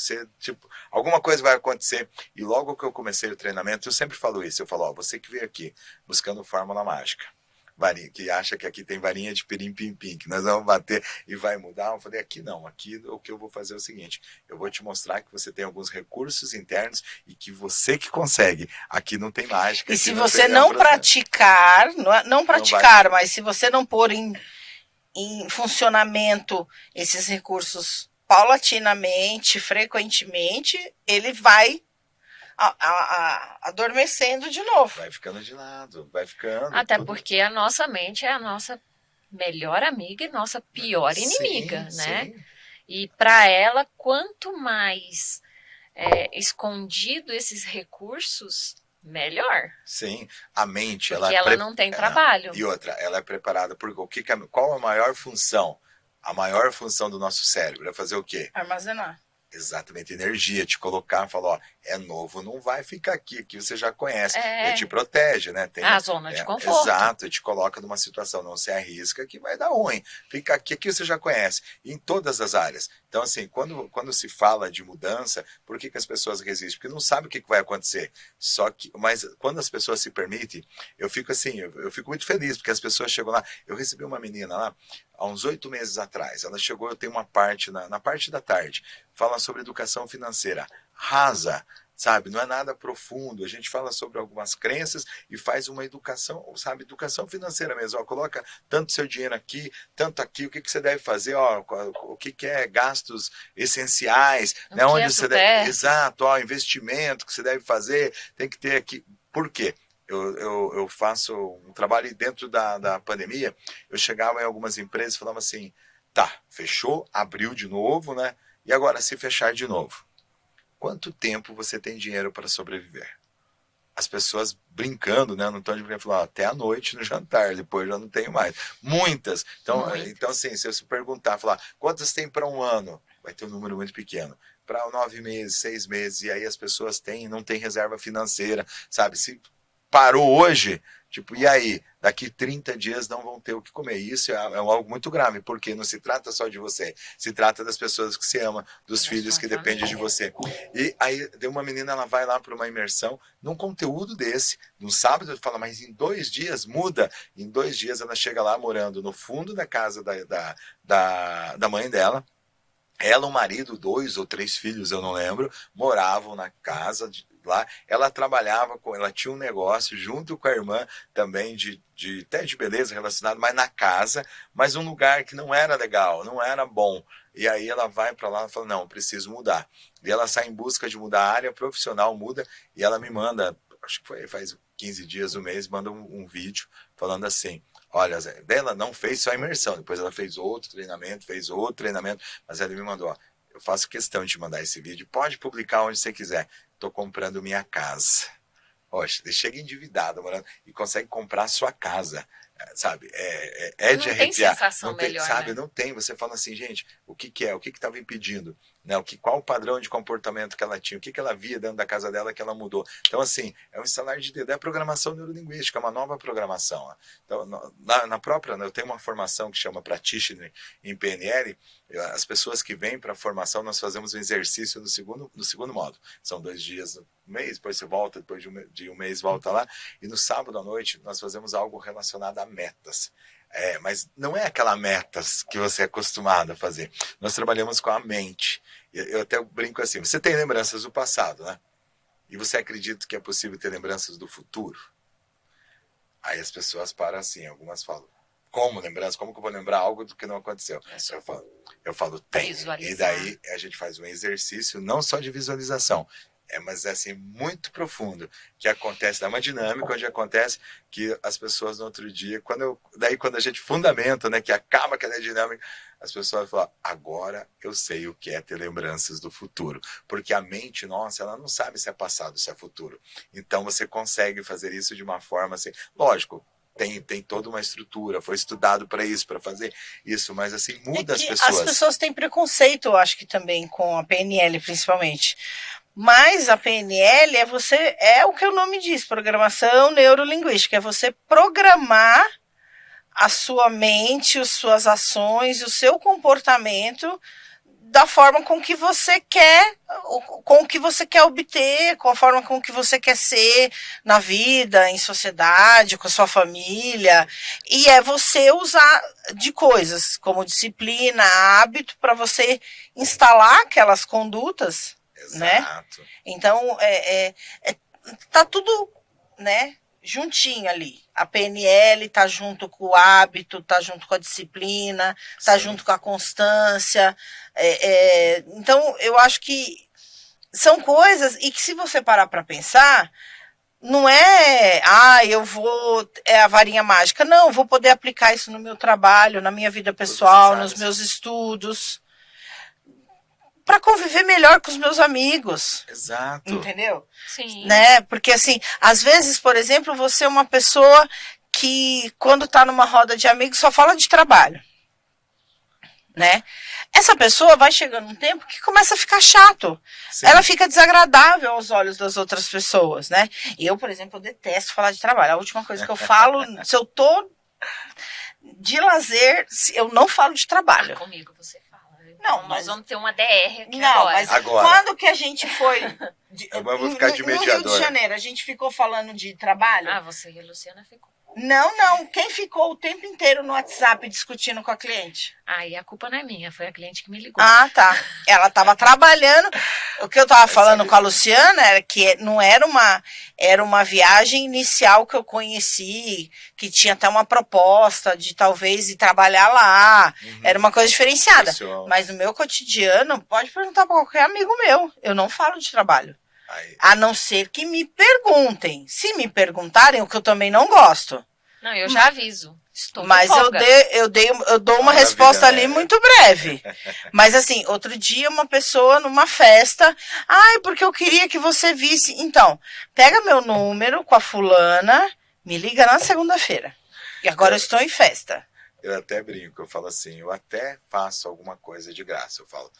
alguma coisa vai acontecer. E logo que eu comecei o treinamento, eu sempre falo isso. Eu falo, você que veio aqui buscando fórmula mágica, varinha, que acha que aqui tem varinha de pirim-pim-pim, que nós vamos bater e vai mudar. Eu falei, aqui não. Aqui o que eu vou fazer é o seguinte, eu vou te mostrar que você tem alguns recursos internos e que você que consegue. Aqui não tem mágica. E se você não praticar, mas se você não pôr em funcionamento esses recursos paulatinamente, frequentemente, ele vai adormecendo de novo. Vai ficando de lado, vai ficando. Até porque a nossa mente é a nossa melhor amiga e nossa pior inimiga, né? Sim. E para ela, quanto mais escondido esses recursos, melhor. Sim, a mente, porque ela não tem trabalho. E outra, ela é preparada porque qual a maior função? A maior função do nosso cérebro é fazer o quê? Armazenar. Exatamente, energia, te colocar, falar, é novo, não vai ficar aqui você já conhece, ele te protege, né? Tem a zona de conforto. Exato, te coloca numa situação, não se arrisca que vai dar ruim, fica aqui você já conhece, em todas as áreas. Então, assim, quando se fala de mudança, por que as pessoas resistem? Porque não sabem o que vai acontecer, mas quando as pessoas se permitem, eu fico assim, eu fico muito feliz, porque as pessoas chegam lá, eu recebi uma menina lá, há uns 8 meses atrás, ela chegou, eu tenho uma parte, na parte da tarde, fala sobre educação financeira, rasa, sabe, não é nada profundo, a gente fala sobre algumas crenças e faz uma educação, sabe, educação financeira mesmo, coloca tanto seu dinheiro aqui, tanto aqui, o que você deve fazer, o que é gastos essenciais, né, onde você deve, exato, investimento que você deve fazer, tem que ter aqui, por quê? Eu faço um trabalho dentro da pandemia, eu chegava em algumas empresas e falava assim, tá, fechou, abriu de novo, né? E agora se fechar de novo, quanto tempo você tem dinheiro para sobreviver? As pessoas brincando, né? No tom de brincadeira, falaram, até a noite no jantar, depois já não tenho mais. Muitas. Então assim, se eu se perguntar, falar, quantas tem para um ano? Vai ter um número muito pequeno. Para 9 meses, 6 meses, e aí as pessoas não têm reserva financeira, sabe? parou hoje, tipo, e aí? Daqui 30 dias não vão ter o que comer. Isso é algo muito grave, porque não se trata só de você, se trata das pessoas que você ama, dos filhos que dependem de você. E aí, deu uma menina, ela vai lá para uma imersão, num conteúdo desse, no sábado, fala, mas em 2 dias muda. Em 2 dias ela chega lá morando no fundo da casa da mãe dela. Ela, o marido, 2 ou 3 filhos, eu não lembro, moravam na casa lá. Ela trabalhava, ela tinha um negócio junto com a irmã também até de beleza relacionado, mas na casa, mas um lugar que não era legal, não era bom. E aí ela vai para lá e fala, não, preciso mudar. E ela sai em busca de mudar a área profissional, muda, e ela me manda, acho que faz 15 dias, um mês, manda um vídeo falando assim, olha, ela não fez só a imersão, depois ela fez outro treinamento, mas ela me mandou, ó, eu faço questão de te mandar esse vídeo, pode publicar onde você quiser, estou comprando minha casa. Poxa, chega endividado, morando, e consegue comprar a sua casa, sabe? É de arrepiar. Não tem sensação melhor, sabe? né? Não tem. Você fala assim, gente, o que é? O que estava impedindo? Né? Qual o padrão de comportamento que ela tinha? O que ela via dentro da casa dela que ela mudou? Então, assim, é um instalar de dedo. É a programação neurolinguística, é uma nova programação. Ó. Então, na própria, eu tenho uma formação que chama Practitioner em PNL. As pessoas que vêm para a formação, nós fazemos um exercício no segundo modo. São 2 dias no mês, depois você volta, depois de um mês volta lá. E no sábado à noite, nós fazemos algo relacionado a metas. Mas não é aquela metas que você é acostumado a fazer. Nós trabalhamos com a mente. Eu até brinco assim, você tem lembranças do passado, né? E você acredita que é possível ter lembranças do futuro? Aí as pessoas param assim, algumas falam, como lembrança? Como que eu vou lembrar algo do que não aconteceu? Eu falo, tem. E daí a gente faz um exercício não só de visualização, mas é assim, muito profundo, que acontece, dá uma dinâmica onde acontece que as pessoas no outro dia, quando a gente fundamenta, né, que acaba aquela dinâmica, as pessoas falam, agora eu sei o que é ter lembranças do futuro, porque a mente nossa, ela não sabe se é passado, se é futuro, então você consegue fazer isso de uma forma assim, lógico, tem toda uma estrutura, foi estudado para isso, para fazer isso, mas assim, muda as pessoas. As pessoas têm preconceito, eu acho que também, com a PNL, principalmente. Mas a PNL é o que o nome diz, programação neurolinguística, é você programar a sua mente, as suas ações, o seu comportamento da forma com que você quer, com o que você quer obter, com a forma com que você quer ser na vida, em sociedade, com a sua família. E é você usar de coisas como disciplina, hábito, para você instalar aquelas condutas. Exato. Né? Então, tá tudo, né, juntinho ali. A PNL tá junto com o hábito, tá junto com a disciplina, tá junto com a constância. Então, eu acho que são coisas, e que se você parar para pensar, não é, é a varinha mágica. Não, eu vou poder aplicar isso no meu trabalho, na minha vida pessoal, nos meus estudos, para conviver melhor com os meus amigos. Exato. Entendeu? Sim. Né? Porque assim, às vezes, por exemplo, você é uma pessoa que quando está numa roda de amigos só fala de trabalho. Né? Essa pessoa vai chegando um tempo que começa a ficar chato. Sim. Ela fica desagradável aos olhos das outras pessoas, né? Eu, por exemplo, eu detesto falar de trabalho. A última coisa que eu falo, se eu tô de lazer, eu não falo de trabalho. Comigo você fala. Não, nós vamos ter uma DR aqui não, agora. Mas quando que a gente foi... Eu vou ficar de mediadora. No Rio de Janeiro, a gente ficou falando de trabalho? Ah, você e a Luciana ficou. Não. Quem ficou o tempo inteiro no WhatsApp discutindo com a cliente? E a culpa não é minha, foi a cliente que me ligou. Ah, tá. Ela estava trabalhando. O que eu estava falando com a Luciana era que não era uma viagem inicial que eu conheci, que tinha até uma proposta de talvez ir trabalhar lá. Uhum. Era uma coisa diferenciada. Pessoal. Mas no meu cotidiano, pode perguntar para qualquer amigo meu. Eu não falo de trabalho. A não ser que me perguntem. Se me perguntarem, o que eu também não gosto. Não, eu já aviso. Estou mas eu dou uma resposta ali muito breve. Mas assim, outro dia uma pessoa numa festa, porque eu queria que você visse. Então, pega meu número com a fulana, me liga na segunda-feira. E agora eu estou em festa. Eu até brinco, eu falo assim, eu até faço alguma coisa de graça. Eu falo,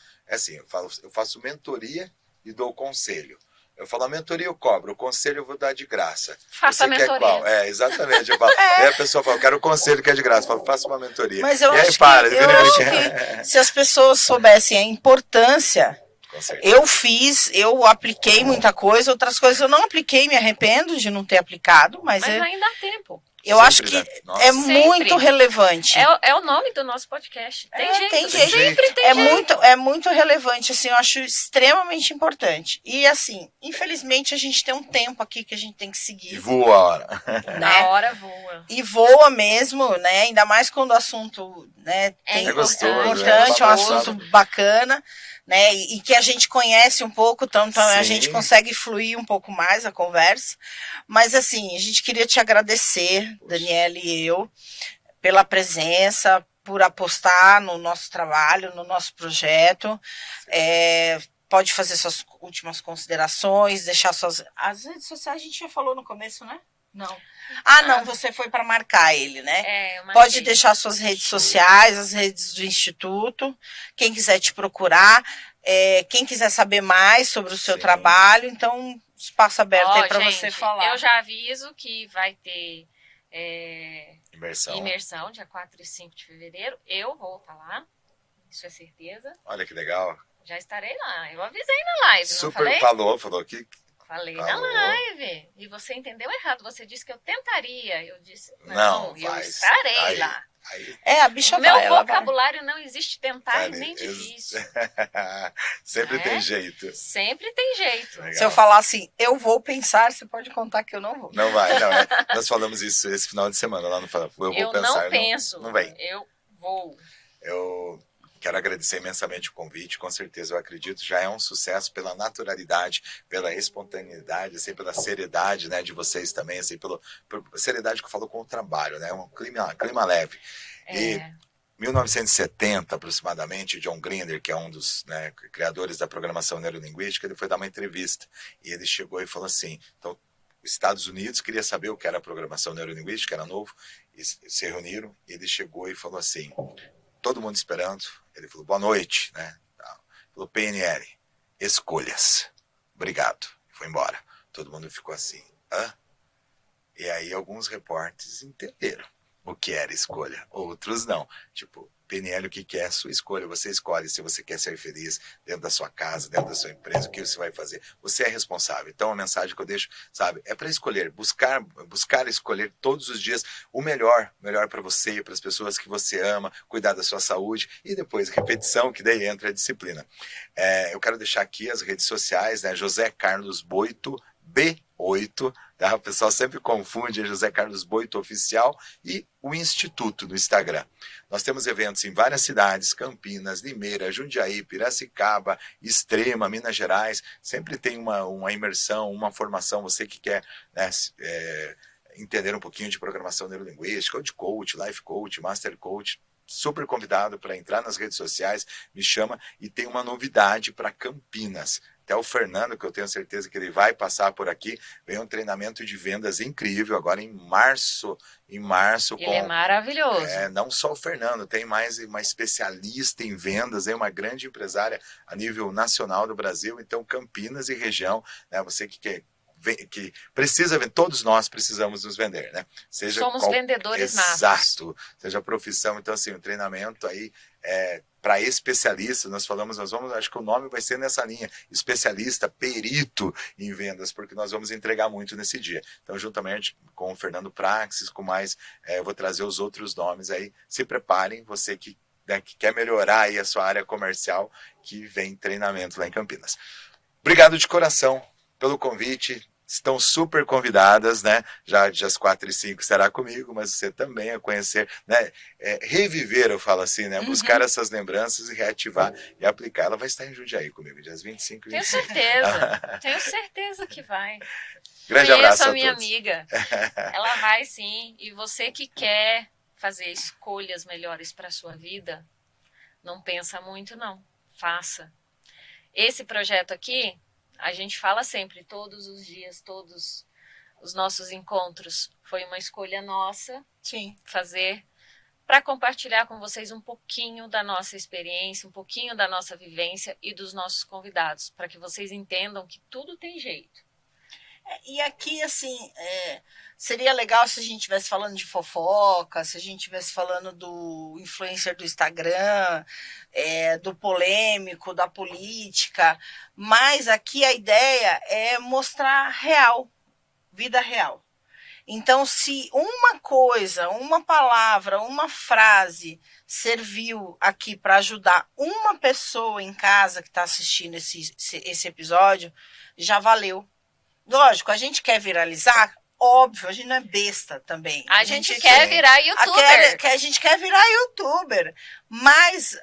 eu faço mentoria e dou conselho. Eu falo, a mentoria eu cobro, o conselho eu vou dar de graça. Faça a Você quer mentoria. qual? Exatamente. Eu falo. Aí a pessoa fala, eu quero o conselho que é de graça. Eu falo, faça uma mentoria. Mas eu e aí acho para, que, eu acho que se as pessoas soubessem a importância, Com certeza. eu apliquei muita coisa, outras coisas eu não apliquei, me arrependo de não ter aplicado, mas ainda há tempo. eu Sempre acho que dá. Nossa. é Sempre. muito relevante. É o nome do nosso podcast. Tem jeito. tem jeito. Sempre tem É jeito. muito relevante, assim, eu acho extremamente importante. E assim, infelizmente a gente tem um tempo aqui que a gente tem que E seguir, voa a hora. A né? hora voa. E voa mesmo, né? Ainda mais quando o assunto, né, É gostoso, importante, é um gostoso. assunto bacana, né? E que a gente conhece um pouco, então a Sim. gente consegue fluir um pouco mais a conversa. Mas assim, a gente queria te agradecer, Daniela e eu, pela presença, por apostar no nosso trabalho, no nosso projeto. Pode fazer suas últimas considerações, deixar suas. As redes sociais a gente já falou no começo, né? Não. Não, você foi para marcar ele, né? Eu marquei. Pode deixar suas redes sociais, as redes do Instituto. Quem quiser te procurar, quem quiser saber mais sobre o seu Sim. trabalho, então espaço aberto aí para você Gente, falar. Eu já aviso que vai ter Imersão. dia 4 e 5 de fevereiro. Eu vou estar lá, isso é certeza. Olha que legal. Já estarei lá. Eu avisei na live, não Super falei? falou que Falei Falou. na live. E você entendeu errado. Você disse que eu tentaria. Eu disse, Não, eu vai. estarei Aí. lá. A bicha Meu vai, ela vai. vocabulário não existe tentar Tá, nem difícil. Sempre tem jeito. Sempre tem jeito. Legal. Se eu falar assim, eu vou pensar, você pode contar que eu não vou. Não vai, não. Nós falamos isso esse final de semana lá no Fala. Eu vou pensar. Não penso. Não vem. Eu vou. Eu quero agradecer imensamente o convite, com certeza eu acredito, já é um sucesso pela naturalidade, pela espontaneidade, assim, pela seriedade, né, de vocês também, assim, pela seriedade que eu falo com o trabalho, né, um clima leve. E 1970, aproximadamente, John Grinder, que é um dos, né, criadores da programação neurolinguística, ele foi dar uma entrevista e ele chegou e falou assim, então, os Estados Unidos queria saber o que era a programação neurolinguística, era novo, e se reuniram, e ele chegou e falou assim, todo mundo esperando, ele falou, boa noite, né? Falou, PNL, escolhas, obrigado, foi embora. Todo mundo ficou assim, hã? E aí alguns repórteres entenderam o que era escolha, outros não. Tipo, PNL, o que é a sua escolha? Você escolhe se você quer ser feliz dentro da sua casa, dentro da sua empresa, o que você vai fazer. Você é responsável. Então, a mensagem que eu deixo, sabe, é para escolher, buscar escolher todos os dias o melhor para você e para as pessoas que você ama, cuidar da sua saúde e depois repetição, que daí entra a disciplina. Eu quero deixar aqui as redes sociais, né? José Carlos Boito, B8, tá? O pessoal sempre confunde José Carlos Boito Oficial e o Instituto no Instagram. Nós temos eventos em várias cidades, Campinas, Limeira, Jundiaí, Piracicaba, Extrema, Minas Gerais. Sempre tem uma imersão, uma formação, você que quer, né, entender um pouquinho de programação neurolinguística, ou de coach, life coach, master coach, super convidado para entrar nas redes sociais, me chama, e tem uma novidade para Campinas. Até o Fernando, que eu tenho certeza que ele vai passar por aqui, vem um treinamento de vendas incrível, agora em março. Ele é maravilhoso. Não só o Fernando, tem mais uma especialista em vendas, uma grande empresária a nível nacional do Brasil, então Campinas e região, né, você que precisa vender, todos nós precisamos nos vender, né? Somos vendedores natos. Exato, seja a profissão, então assim, o treinamento aí para especialistas, nós vamos, acho que o nome vai ser nessa linha, especialista, perito em vendas, porque nós vamos entregar muito nesse dia. Então, juntamente com o Fernando Praxis, com mais, eu vou trazer os outros nomes aí, se preparem, você que quer melhorar aí a sua área comercial, que vem treinamento lá em Campinas. Obrigado de coração pelo convite, estão super convidadas, né? Já dias 4 e 5 estará comigo, mas você também a conhecer, né? Reviver, eu falo assim, né? Buscar essas lembranças e reativar e aplicar. Ela vai estar em Jundiaí comigo, dias 25 e 26. Tenho certeza que vai. Grande abraço a minha todos. Amiga. Ela vai sim. E você que quer fazer escolhas melhores para a sua vida, não pensa muito, não. Faça. Esse projeto aqui, a gente fala sempre, todos os dias, todos os nossos encontros, foi uma escolha nossa. Sim. Fazer para compartilhar com vocês um pouquinho da nossa experiência, um pouquinho da nossa vivência e dos nossos convidados, para que vocês entendam que tudo tem jeito. E aqui, assim, seria legal se a gente estivesse falando de fofoca, se a gente estivesse falando do influencer do Instagram, do polêmico, da política, mas aqui a ideia é mostrar real, vida real. Então, se uma coisa, uma palavra, uma frase serviu aqui para ajudar uma pessoa em casa que está assistindo esse episódio, já valeu. Lógico, a gente quer viralizar, óbvio, a gente não é besta também. A gente quer virar youtuber. A gente quer virar youtuber, mas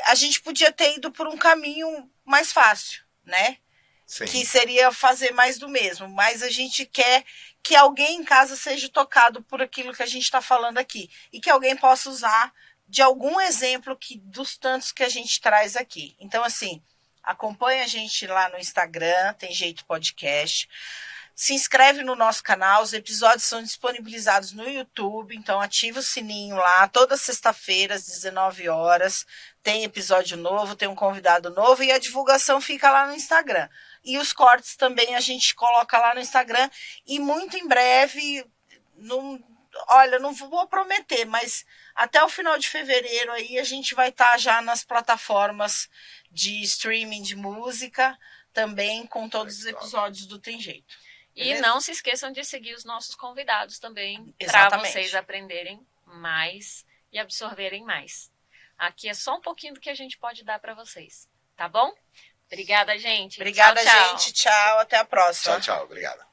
a gente podia ter ido por um caminho mais fácil, né? Sim. Que seria fazer mais do mesmo, mas a gente quer que alguém em casa seja tocado por aquilo que a gente está falando aqui e que alguém possa usar de algum exemplo dos tantos que a gente traz aqui. Então, assim, acompanha a gente lá no Instagram, Tem Jeito Podcast. Se inscreve no nosso canal, os episódios são disponibilizados no YouTube, então ativa o sininho lá, toda sexta-feira às 19 horas, tem episódio novo, tem um convidado novo e a divulgação fica lá no Instagram. E os cortes também a gente coloca lá no Instagram e muito em breve, não vou prometer, mas até o final de fevereiro aí a gente vai estar já nas plataformas de streaming de música, também com todos os episódios do Tem Jeito. E não se esqueçam de seguir os nossos convidados também, para Exatamente. vocês aprenderem mais e absorverem mais. Aqui é só um pouquinho do que a gente pode dar para vocês, tá bom? Obrigada, gente. Obrigada, tchau, tchau. gente. Tchau, até a próxima. Tchau, tchau. Obrigada.